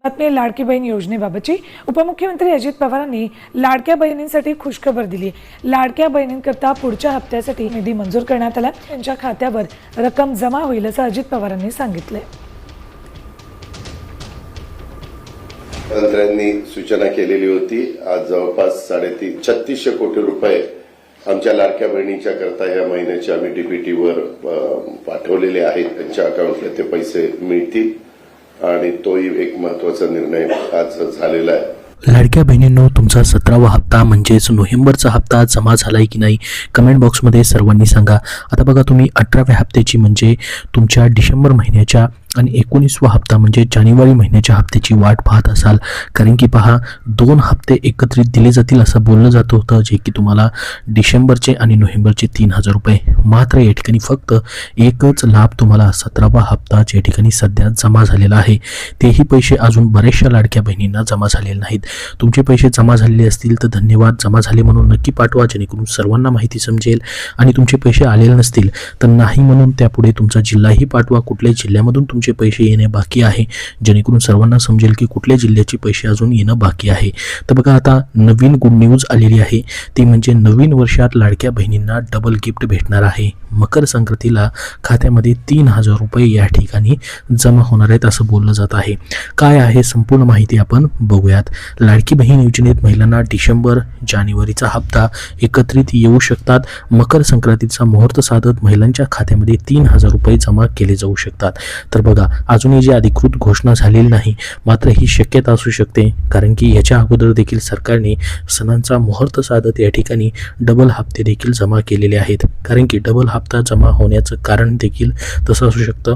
बातमी लाडकी बहीण योजनेबाबतची उपमुख्यमंत्री अजित पवारांनी लाडक्या बहिणींसाठी खुशखबर दिली। लाडक्या बहिणींकरता पुढच्या हप्त्यासाठी निधी मंजूर करण्यात आला। त्यांच्या खात्यावर रक्कम जमा होईल असं अजित पवारांनी सांगितलंय। मंत्र्यांनी सूचना केलेली होती। आज जवळपास 3600 कोटी रुपये आमच्या लाडक्या बहिणीच्या करता या महिन्याचे आम्ही डीबीटीवर पाठवलेले आहेत। त्यांच्या अकाउंटला ते पैसे मिळतील आणि तोही एक महत्त्वाचा निर्णय आज झालेला आहे। लाडक्या बहिणींनो, तुमचा 17वा हप्ता म्हणजेच नोव्हेंबरचा हप्ता जमा झालाय की नाही कमेंट बॉक्समध्ये सर्वांनी सांगा। आता बघा, तुम्ही 18व्या हप्त्याची म्हणजे तुमच्या डिसेंबर महिन्याच्या आणि 19वा हप्ता म्हणजे जानेवारी महिन्याच्या हप्त्याची वाट पाहत असाल, कारण की पहा 2 हप्ते एकत्रित दिले जातील असं बोललं जात होतं, जे की तुम्हाला डिसेंबरचे आणि नोव्हेंबरचे 3000 रुपये। मात्र या ठिकाणी फक्त एकच लाभ तुम्हाला 17वा हप्ता या ठिकाणी सध्या जमा झालेला आहे। तेही पैसे अजून बऱ्याचशा लाडक्या बहिणींना जमा झालेले नाहीत। तुमचे पैसे जमा झालेले असतील तर धन्यवाद, जमा झाले म्हणून नक्की पाठवा, जेणेकरून सर्वांना माहिती समजेल। आणि तुमचे पैसे आलेले नसतील तर नाही म्हणून त्यापुढे तुमचा जिल्हाही पाठवा, कुठल्या जिल्ह्यामधून तुमचे पैसे येणे बाकी आहे, जेणेकरून सर्वांना समजेल की कुठल्या जिल्ह्याचे पैसे अजून येणं बाकी आहे। तर बघा, आता नवीन गुड न्यूज आलेली आहे, ती म्हणजे नवीन वर्षात लाडक्या बहिणींना डबल गिफ्ट भेटणार आहे। मकर संक्रांतीला खात्यामध्ये 3000 रुपये या ठिकाणी जमा होणार आहेत असं बोललं जात आहे। काय आहे संपूर्ण माहिती आपण बघूयात। लाडकी बहीण योजनेत महिलांना डिसेंबर जानेवारीचा हप्ता एकत्रित येऊ शकतात। मकर संक्रांतीचा मुहूर्त साधत महिलांच्या खात्यामध्ये 3000 रुपये जमा केले जाऊ शकतात। तर बघा, अजूनही जी अधिकृत घोषणा झालेली नाही, मात्र ही शक्यता असू शकते, कारण की याच्या अगोदर देखील सरकारने सणांचा मुहूर्त साधत या ठिकाणी डबल हप्ते देखील जमा केलेले आहेत। कारण की डबल हप्ता जमा होण्याचं कारण देखील तसं असू शकतं,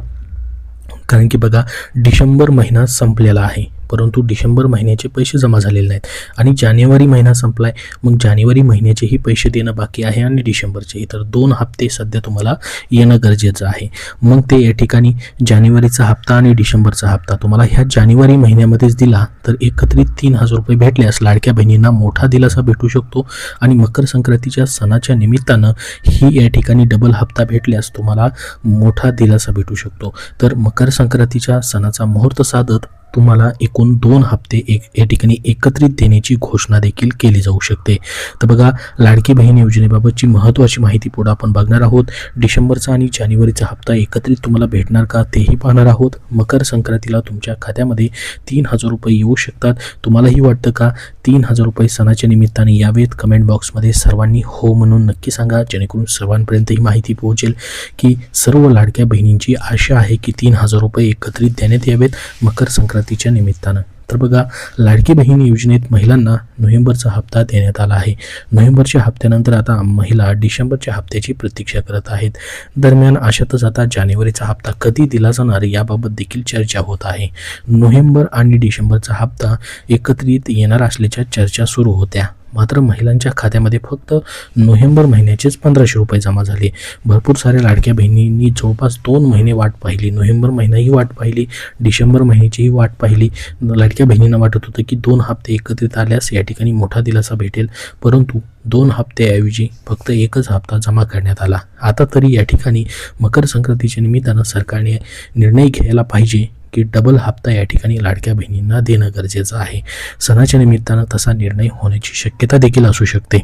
कारण की बघा, डिसेंबर महिना संपलेला आहे परंतु डिसेंबर महिन्याचे पैसे जमा झालेले नाहीत आणि जानेवारी महिना संपलाय, मग जानेवारी महिन्याचेही पैसे देणं बाकी आहे आणि डिसेंबरचेही। तर 2 हप्ते सध्या तुम्हाला येणं गरजेचं आहे। मग ते या ठिकाणी जानेवारीचा हप्ता आणि डिसेंबरचा हप्ता तुम्हाला ह्या जानेवारी महिन्यामध्येच दिला तर एकत्रित 3000 रुपये भेटल्यास लाडक्या बहिणींना मोठा दिलासा भेटू शकतो। आणि मकर संक्रांतीच्या सणाच्या निमित्तानं ही या ठिकाणी डबल हप्ता भेटल्यास तुम्हाला मोठा दिलासा भेटू शकतो। तर मकर संक्रांतीच्या सणाचा मुहूर्त साधत तुम्हाला एकूण 2 हप्ते या ठिकाणी एकत्रित देण्याची घोषणा देखील केली जाऊ शकते। तर बघा, लाडकी बहीण योजनेबाबतची महत्त्वाची माहिती पुढे आपण बघणार आहोत। डिसेंबरचा आणि जानेवारीचा हप्ता एकत्रित तुम्हाला भेटणार का तेही पाहणार आहोत। मकर संक्रांतीला तुमच्या खात्यामध्ये 3000 रुपये येऊ शकतात। तुम्हालाही वाटतं का 3000 रुपये सणाच्या निमित्ताने यावेत? कमेंट बॉक्समध्ये सर्वांनी हो म्हणून नक्की सांगा, जेणेकरून सर्वांपर्यंत ही माहिती पोहोचेल की सर्व लाडक्या बहिणींची आशा आहे की 3000 रुपये एकत्रित देण्यात यावेत मकर संक्रांतीच्या निमित्तानं। तर बघा, लाडकी बहीण योजनेत महिलांना नोव्हेंबरचा हप्ता देण्यात आला आहे। नोव्हेंबरच्या हप्त्यानंतर आता महिला डिसेंबरच्या हप्त्याची प्रतीक्षा करत आहेत। दरम्यान अशातच आता जानेवारीचा हप्ता कधी दिला जाणार याबाबत देखील चर्चा होत आहे। नोव्हेंबर आणि डिसेंबरचा हप्ता एकत्रित येणार असल्याच्या चर्चा सुरू होत्या, मात्र महिलांच्या खात्यामध्ये फक्त नोव्हेंबर महिन्याचेच 1500 रुपये जमा झाले। भरपूर साऱ्या लाडक्या बहिणींनी जवळपास 2 महिने वाट पाहिली, नोव्हेंबर महिनाही वाट पाहिली, डिसेंबर महिन्याचीही वाट पाहिली। लाडक्या बहिणींना वाटत होतं की 2 हप्ते एकत्रित आल्यास या ठिकाणी मोठा दिलासा भेटेल, परंतु 2 हप्त्याऐवजी फक्त एकच हप्ता जमा करण्यात आला। आता तरी या ठिकाणी मकर संक्रांतीच्या निमित्तानं सरकारने निर्णय घ्यायला पाहिजे की डबल हप्ता या ठिकाणी लाडक्या बहिणींना देणं गरजेचं आहे। सणाच्या निमित्तानं तसा निर्णय होण्याची शक्यता देखील असू शकते।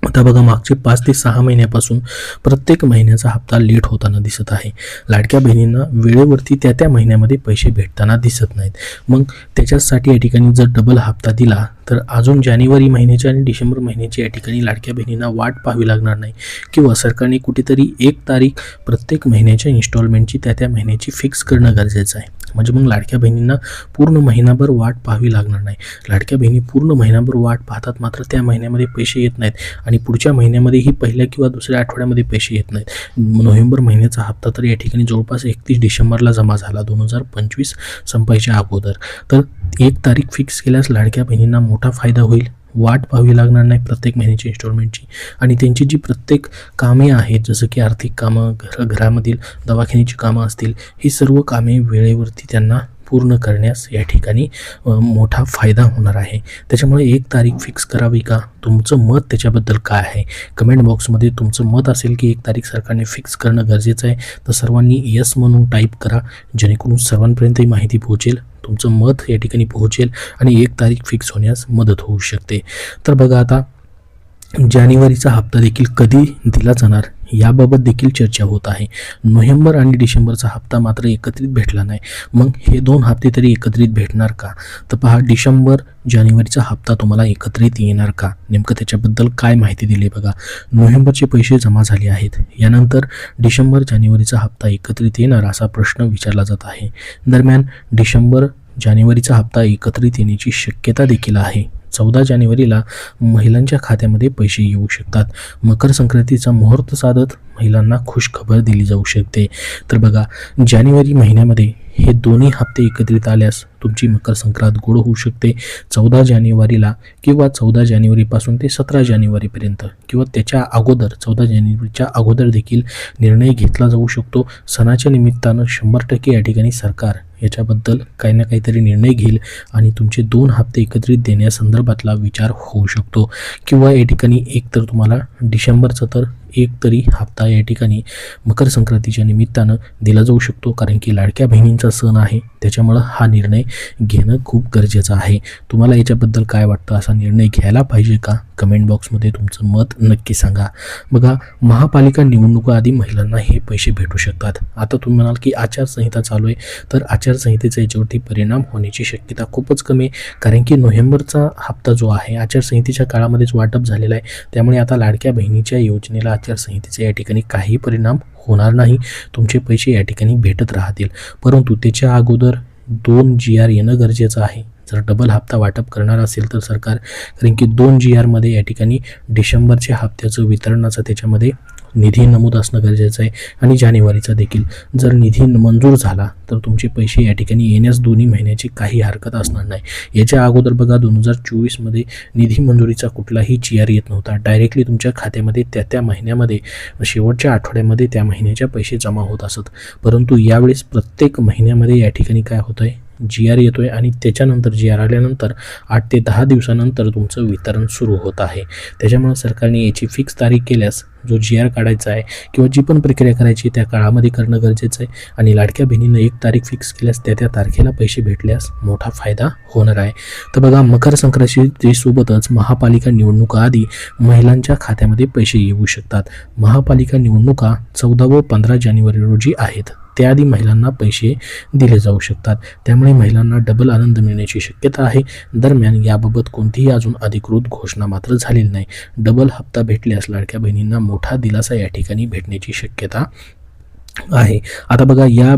आता बघा, मागचे 5 ते 6 महिन्यापासून प्रत्येक महिन्याचा हप्ता लेट होताना दिसत आहे। लाडक्या बहिणींना वेळेवरती त्या महिन्यामध्ये पैसे भेटताना दिसत नाहीत। मग त्याच्यासाठी या ठिकाणी जर डबल हप्ता दिला तर अजून जानेवारी महिन्याच्या आणि डिसेंबर महिन्याची या ठिकाणी लाडक्या बहिणींना वाट पाहावी लागणार नाही, किंवा सरकारने कुठेतरी 1 तारीख प्रत्येक महिन्याच्या इन्स्टॉलमेंटची त्या महिन्याची फिक्स करणं गरजेचं आहे। म्हणजे मग लाडक्या बहिणींना पूर्ण महिनाभर वाट पाहावी लागणार नाही। लाडक्या बहिणी पूर्ण महिनाभर वाट पाहतात, मात्र त्या महिन्यामध्ये पैसे येत नाहीत आणि पुढच्या महिन्यामध्येही पहिल्या किंवा दुसऱ्या आठवड्यामध्ये पैसे येत नाहीत। नोव्हेंबर महिन्याचा हप्ता तर या ठिकाणी जवळपास 31 डिसेंबरला जमा झाला 2025 संपायच्या अगोदर। तर 1 तारीख फिक्स केल्यास लाडक्या बहिणींना मोठा फायदा होईल। वाट पाहावी लागणार नाही प्रत्येक महिन्याची इन्स्टॉलमेंटची, आणि त्यांची जी प्रत्येक कामे आहेत, जसं की आर्थिक कामं, घरामधील दवाखान्याची कामं असतील, ही सर्व कामे वेळेवरती त्यांना पूर्ण करण्यास या ठिकाणी मोठा फायदा होणार आहे. त्याच्यामुळे एक तारीख फिक्स करावी का? तुमचं मत त्याच्याबद्दल काय आहे? कमेंट बॉक्समध्ये तुमचं मत असेल की एक तारीख सरकारने फिक्स करणं गरजेचं आहे, तर सर्वांनी यस म्हणून टाईप करा, जेणेकरून सर्वांपर्यंत ही माहिती पोहोचेल, तुमचं मत या ठिकाणी पोहोचेल आणि एक तारीख फिक्स होण्यास मदत होऊ शकते. तर बघा, आता जानेवारीचा हप्ता देखील कधी दिला जाणार याबाबत देखील चर्चा होत आहे. नोव्हेंबर आणि डिसेंबरचा हप्ता मात्र एकत्रित भेटला नाही. मग हे 2 हप्ते तरी एकत्रित भेटणार का? तर पहा, डिसेंबर जानेवारीचा हप्ता तुम्हाला एकत्रित येणार का? नेमकं त्याच्याबद्दल काय माहिती दिली बघा. नोव्हेंबरचे पैसे जमा झाले आहेत, यानंतर डिसेंबर जानेवारीचा हप्ता एकत्रित येणार असा प्रश्न विचारला जात आहे. दरम्यान डिसेंबर जानेवारीचा हप्ता एकत्रित येण्याची शक्यता देखील आहे. 14 जानेवारीला महिलांच्या खात्यामध्ये पैसे येऊ शकतात. मकर संक्रांतीचा मुहूर्त साधत महिलांना खुशखबर दिली जाऊ शकते. तर बघा, जानेवारी महिन्यामध्ये हे दोन्ही हप्ते एकत्रित आल्यास तुमची मकर संक्रांत गोड होऊ शकते. 14 जानेवारीला किंवा 14 जानेवारीपासून ते 17 जानेवारीपर्यंत किंवा त्याच्या अगोदर 14 जानेवारीच्या अगोदर देखील निर्णय घेतला जाऊ शकतो. सणाच्या निमित्तानं 100% या ठिकाणी सरकार याच्याबद्दल काही ना काहीतरी निर्णय घेईल आणि तुमचे 2 हप्ते एकत्रित देण्यासंदर्भातला विचार होऊ शकतो. किंवा या ठिकाणी एक तर तुम्हाला डिसेंबरचा तर एक तरी हप्ता या ठिकाणी मकर संक्रांतीच्या निमित्तानं दिला जाऊ शकतो, कारण की लाडक्या बहिणींचा सण आहे. त्याच्यामुळं हा निर्णय घेणं खूप गरजेचं आहे. तुम्हाला याच्याबद्दल काय वाटतं? असा निर्णय घ्यायला पाहिजे का? कमेंट बॉक्समध्ये तुमचं मत नक्की सांगा. बघा, महापालिका निवडणुकाआधी महिलांना हे पैसे भेटू शकतात. आता तुम्ही म्हणाल की आचारसंहिता चालू आहे, तर आचारसंहितेचा याच्यावरती परिणाम होण्याची शक्यता खूपच कमी आहे, कारण की नोव्हेंबरचा हप्ता जो आहे आचारसंहितेच्या काळामध्येच वाटप झालेला आहे. त्यामुळे आता लाडक्या बहिणीच्या योजनेला आचारसंहितेचा या ठिकाणी काही परिणाम होणार नाही. तुमचे पैसे या ठिकाणी भेटत राहतील. परंतु त्याच्या अगोदर 2 GR येणं गरजेचं आहे. जर डबल हप्ता वाटप करणार असेल तर सरकार, कारण की 2 GRमध्ये या ठिकाणी डिसेंबरच्या हप्त्याचं वितरणाचा त्याच्यामध्ये निधी नमूद असणं गरजेचं आहे आणि जानेवारीचा देखील. जर निधी मंजूर झाला तर तुमचे पैसे या ठिकाणी येण्यास 2 महिन्याची काही हरकत असणार नाही. याच्या अगोदर बघा, 2024मध्ये निधी मंजुरीचा कुठलाही GR येत नव्हता. डायरेक्टली तुमच्या खात्यामध्ये त्या महिन्यामध्ये शेवटच्या आठवड्यामध्ये त्या महिन्याच्या पैसे जमा होत असत. परंतु यावेळेस प्रत्येक महिन्यामध्ये या ठिकाणी काय होतं आहे, GR येतोय आणि त्याच्यानंतर GR आल्यानंतर 8 ते 10 दिवसानंतर तुमचं वितरण सुरू होत आहे. त्याच्यामुळे सरकारने याची फिक्स तारीख केल्यास जो GR काढायचा आहे किंवा जी पण प्रक्रिया करायची त्या काळामध्ये करणं गरजेचं आहे. आणि लाडक्या बहिणीनं एक तारीख फिक्स केल्यास त्या तारखेला पैसे भेटल्यास मोठा फायदा होणार आहे. तर बघा, मकर संक्रांतीसोबतच महापालिका निवडणुकाआधी महिलांच्या खात्यामध्ये पैसे येऊ शकतात. महापालिका निवडणुका 14 व 15 जानेवारी रोजी आहेत. त्याआधी महिलांना पैसे दिले जाऊ शकतात. त्यामुळे महिलांना डबल आनंद मिळण्याची शक्यता आहे. दरम्यान याबाबत कोणतीही अजून अधिकृत घोषणा मात्र झालेली नाही. डबल हप्ता भेटल्यास लाडक्या बहिणींना मोठा दिलासा या ठिकाणी भेटण्याची शक्यता आहे. आता बघा, या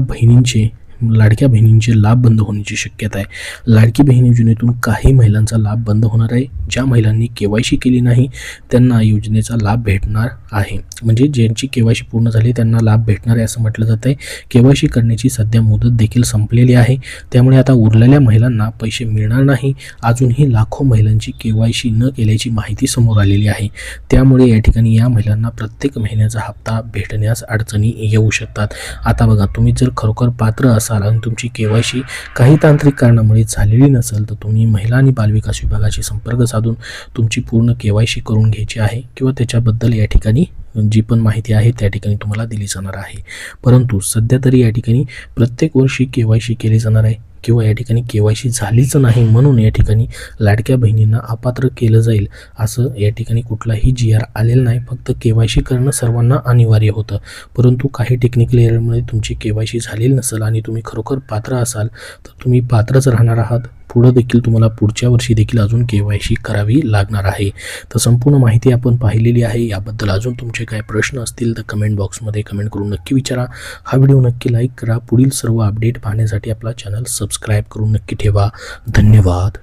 लाडक्या बहिणींचे लाभ बंद होण्याची शक्यता आहे. लाडकी बहीण योजनेतून काही महिलांचा लाभ बंद होणार आहे. ज्या महिलांनी KYC केली नाही त्यांना योजनेचा लाभ भेटणार आहे. म्हणजे ज्यांची KYC पूर्ण झाली त्यांना लाभ भेटणार आहे असं म्हटलं जातं आहे. KYC करण्याची सध्या मुदत देखील संपलेली आहे. त्यामुळे आता उरलेल्या महिलांना पैसे मिळणार नाही. अजूनही लाखो महिलांची KYC न केल्याची माहिती समोर आलेली आहे. त्यामुळे या ठिकाणी या महिलांना प्रत्येक महिन्याचा हप्ता भेटण्यास अडचणी येऊ शकतात. आता बघा, तुम्ही जर खरोखर पात्र असाल आणि तुमची KYC काही तांत्रिक कारणामुळे झालेली नसेल तर तुम्ही महिला आणि बालविकास विभागाशी संपर्क साधून तुमची पूर्ण KYC करून घ्यायची आहे किंवा त्याच्याबद्दल या ठिकाणी जी पण माहिती आहे त्या ठिकाणी तुम्हाला दिली जाणार आहे. परंतु सध्या तरी या ठिकाणी प्रत्येक वर्षी KYC केली जाणार आहे किंवा या ठिकाणी KYC झालीच नाही म्हणून या ठिकाणी लाडक्या बहिणींना अपात्र केलं जाईल असं या ठिकाणी कुठलाही GR आलेला नाही. फक्त KYC करणं सर्वांना अनिवार्य होतं. परंतु काही टेक्निकल एररमुळे तुमची KYC झालेली नसेल आणि तुम्ही खरोखर पात्र असाल तर तुम्ही पात्रच राहणार आहात. पुढं देखील तुम्हाला पुढच्या वर्षी देखील अजून KYC करावी लागणार आहे. तर संपूर्ण माहिती आपण पाहिलेली आहे. याबद्दल अजून तुमचे काय प्रश्न असतील तर कमेंट बॉक्समध्ये कमेंट करून नक्की विचारा. हा व्हिडिओ नक्की लाईक करा. पुढील सर्व अपडेट पाहण्यासाठी आपला चॅनल सबस्क्राईब करून नक्की ठेवा. धन्यवाद.